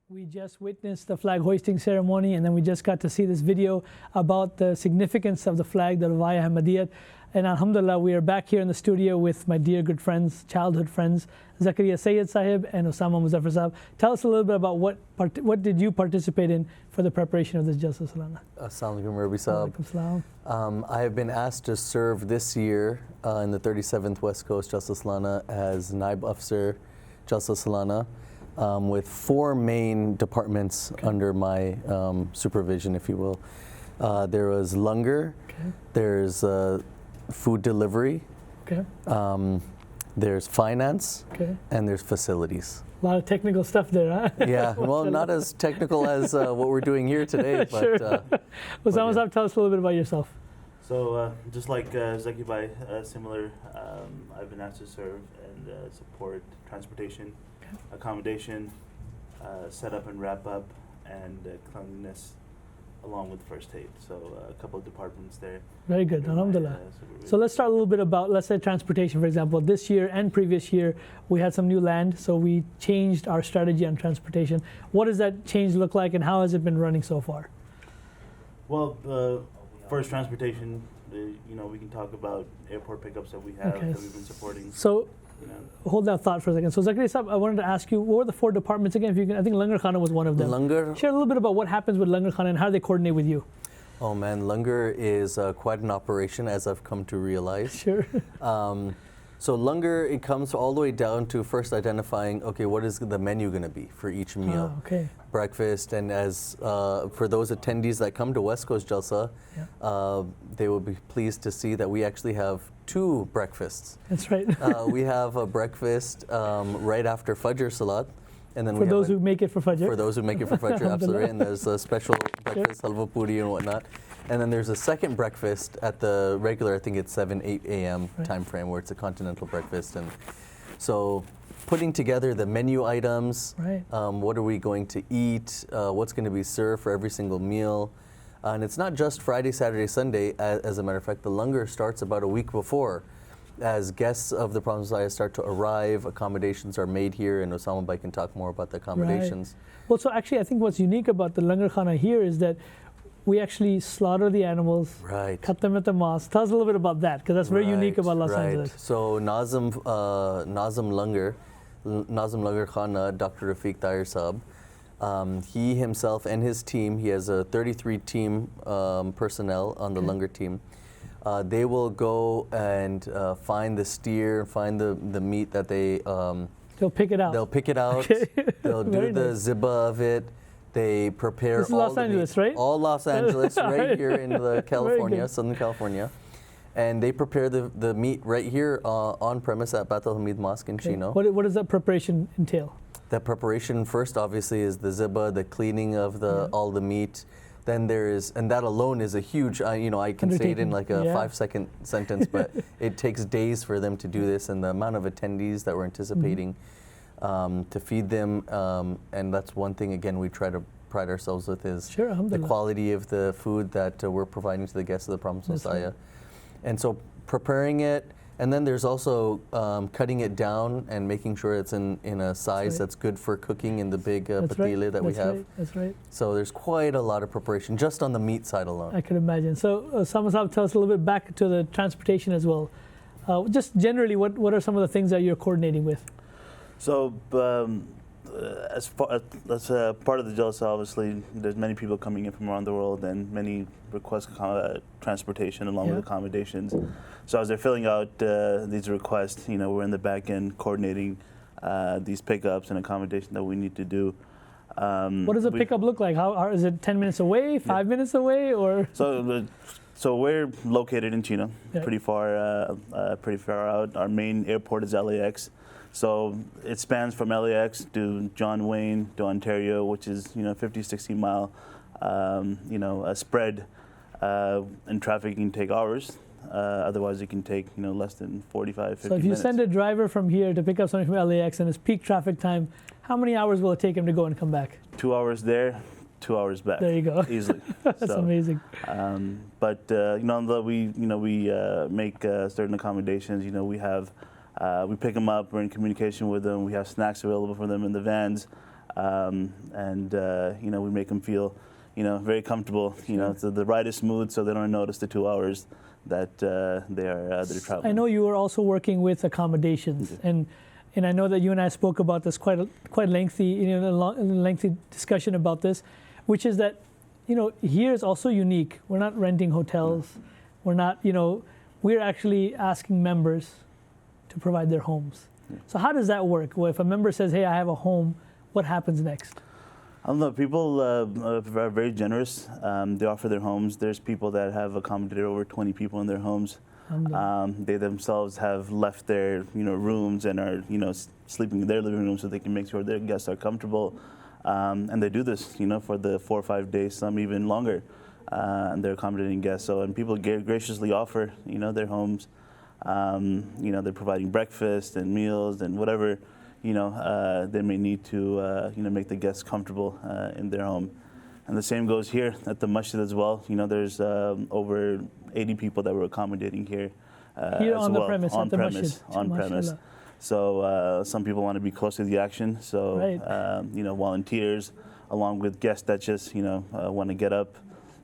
We just witnessed the flag hoisting ceremony, and then we just got to see this video about the significance of the flag, the Ravaya Ahmadiyyat. And alhamdulillah, we are back here in the studio with my dear good friends, childhood friends, Zakaria Sayyid Sahib and Usama Muzaffar Sahib. Tell us a little bit about what did you participate in for the preparation of this Jalsa Salana? Assalamu alaikum, Rabbi Sahib. Alaikum salam. I have been asked to serve this year in the 37th West Coast Jalsa Salana as Naib Afsar Jalsa Salana. With four main departments under my supervision, if you will. There was Langar, there's food delivery, there's finance, and there's facilities. A lot of technical stuff there, huh? Yeah, well, not as technical as what we're doing here today. But, sure. Usama, tell us a little bit about yourself. So just like Zaki Bhai, similar, I've been asked to serve and support transportation, accommodation, setup and wrap up, and cleanliness, along with first aid. So a couple of departments there. Very good, alhamdulillah. So let's start a little bit about, let's say, transportation, for example. This year and previous year, we had some new land, so we changed our strategy on transportation. What does that change look like, and how has it been running so far? Well, first transportation, we can talk about airport pickups that we have that we've been supporting. So, hold that thought for a second. So Zakaria Sahib, I wanted to ask you, what were the four departments again? If you can, I think Langar Khana was one of them. Langar. Share a little bit about what happens with Langar Khana and how they coordinate with you. Oh man, Langar is quite an operation, as I've come to realize. Sure. So Langar, it comes all the way down to first identifying, okay, what is the menu going to be for each meal? Breakfast, and as for those attendees that come to West Coast Jalsa, they will be pleased to see that we actually have two breakfasts. That's right. We have a breakfast right after Fajr Salat. And then for those who make it for Fajr. For those who make it for Fajr, absolutely. And there's a special breakfast, halwa puri and whatnot. And then there's a second breakfast at the regular, I think it's 7, 8 a.m. time frame, where it's a continental breakfast. And so putting together the menu items, what are we going to eat, what's going to be served for every single meal. And it's not just Friday, Saturday, Sunday. As a matter of fact, the Langar starts about a week before. As guests of the Prophet Messiah start to arrive, accommodations are made here, and Usama Bhai can talk more about the accommodations. Well, so actually, I think what's unique about the Langar Khana here is that we actually slaughter the animals, cut them at the mosque. Tell us a little bit about that, because that's very unique about Los Angeles. So Nazim Langar Khana, Dr. Rafiq Tahir Sahib, he himself and his team, he has a 33 team personnel on the Langar team. They will go and find the steer, find the meat that they'll pick it out. They'll pick it out. They'll do the zibba of it. They prepare this is Los Angeles, right? All Los Angeles, right here in the California, Southern California. And they prepare the meat right here on premise at Bat al-Hamid Mosque in Chino. What does that preparation entail? That preparation first, obviously, is the zibba, the cleaning of all the meat. Then there is, and that alone is a huge, I can say it in like a 5-second sentence, but it takes days for them to do this, and the amount of attendees that we're anticipating to feed them, and that's one thing, again, we try to pride ourselves with is the quality of the food that we're providing to the guests of the Prophet Messiah. And so preparing it, and then there's also cutting it down and making sure it's in a size that's good for cooking in the big patile that we have. That's right. So there's quite a lot of preparation just on the meat side alone. I can imagine. So Usama Sahib, tell us a little bit back to the transportation as well. Just generally, what are some of the things that you're coordinating with? So as part of the Jalsa, obviously, there's many people coming in from around the world and many request transportation along with accommodations. So as they're filling out these requests, we're in the back end coordinating these pickups and accommodations that we need to do. What does a pickup look like? How is it 10 minutes away, 5 minutes away, or? So we're located in Chino, pretty far out. Our main airport is LAX. So it spans from LAX to John Wayne to Ontario, which is 50, 60 mile, a spread. And traffic can take hours. Otherwise, it can take less than 45, 50 minutes. So if you send a driver from here to pick up something from LAX and it's peak traffic time, how many hours will it take him to go and come back? 2 hours there, 2 hours back. There you go. Easily. That's amazing. But we make certain accommodations. We have. We pick them up, we're in communication with them, we have snacks available for them in the vans. and we make them feel very comfortable. So the ride is smooth, so they don't notice the 2 hours that they're traveling. I know you were also working with accommodations, and I know that you and I spoke about this quite lengthy, lengthy discussion about this, which is that here is also unique. We're not renting hotels. We're not, we're actually asking members to provide their homes. So how does that work? Well, if a member says, hey, I have a home, what happens next? I don't know. People are very generous. They offer their homes. There's people that have accommodated over 20 people in their homes. They themselves have left their rooms and are sleeping in their living room so they can make sure their guests are comfortable. And they do this for the 4 or 5 days, some even longer. And they're accommodating guests. And people graciously offer their homes. They're providing breakfast and meals and whatever they may need to make the guests comfortable in their home. And the same goes here at the masjid as well. There's over 80 people that we're accommodating here. Here on the well. premise, on at the premise, masjid. on premise. So some people want to be close to the action. So volunteers, along with guests that just want to get up,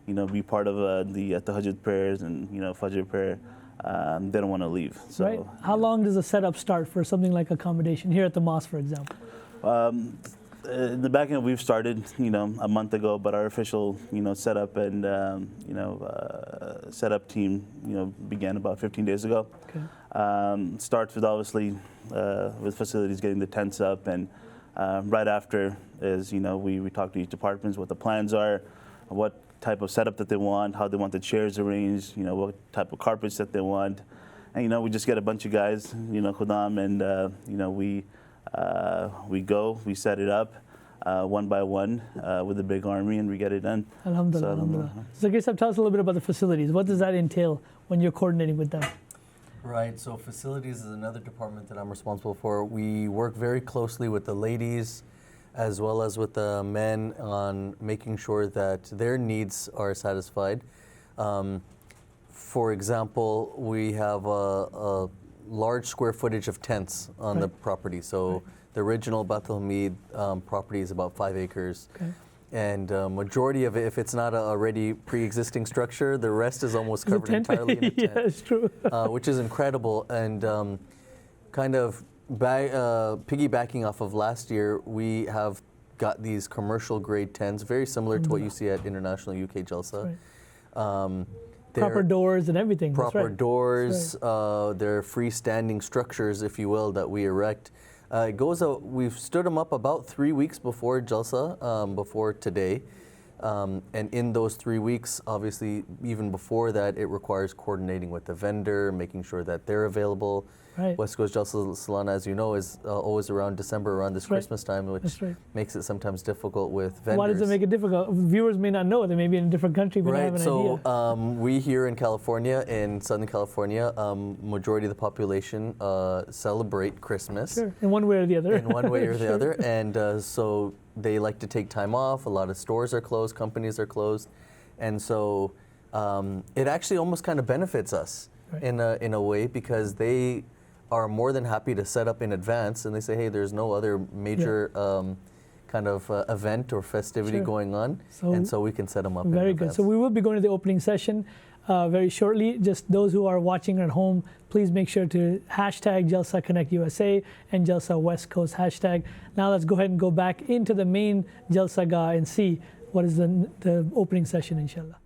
be part of the tahajjud prayers and fajr prayer. They don't want to leave. So, right. How long does the setup start for something like accommodation here at the mosque, for example? In the back end, we've started, a month ago, but our official, setup and, setup team, began about 15 days ago. Okay. Starts with obviously with facilities getting the tents up, and right after is, we talk to each departments what the plans are, what type of setup that they want, how they want the chairs arranged, what type of carpets that they want. And, we just get a bunch of guys, Khudam, and, we go, we set it up one by one with a big army, and we get it done. Alhamdulillah. Alhamdulillah. So, Zakaria, tell us a little bit about the facilities. What does that entail when you're coordinating with them? Right, so facilities is another department that I'm responsible for. We work very closely with the ladies as well as with the men on making sure that their needs are satisfied. For example, we have a large square footage of tents on the property. So the original Bait al-Hamid property is about 5 acres. Okay. And majority of it, if it's not a already pre-existing structure, the rest is almost covered entirely in a tent. Yeah, it's true. Which is incredible. And kind of piggybacking off of last year, we have got these commercial grade tents, very similar to what you see at International UK Jalsa. Right. Proper doors and everything. Proper doors. They're freestanding structures, if you will, that we erect. It goes out. We've stood them up about 3 weeks before Jalsa, before today. And in those 3 weeks, obviously, even before that, it requires coordinating with the vendor, making sure that they're available. Right. West Coast Jalsa Salana, as you know, is always around December, around this Christmas time, which makes it sometimes difficult with vendors. Why does it make it difficult? Viewers may not know. They may be in a different country, but not have an idea. So we here in California, in Southern California, majority of the population celebrate Christmas. Sure, in one way or the other. In one way or the other. And so they like to take time off. A lot of stores are closed, companies are closed. And so it actually almost kind of benefits us in a way, because they are more than happy to set up in advance, and they say, hey, there's no other major kind of event or festivity going on, and so we can set them up in advance. Very good. So we will be going to the opening session very shortly. Just those who are watching at home, please make sure to hashtag Jalsa Connect USA and Jalsa West Coast hashtag. Now let's go ahead and go back into the main Jalsa Gah and see what is the opening session, inshallah.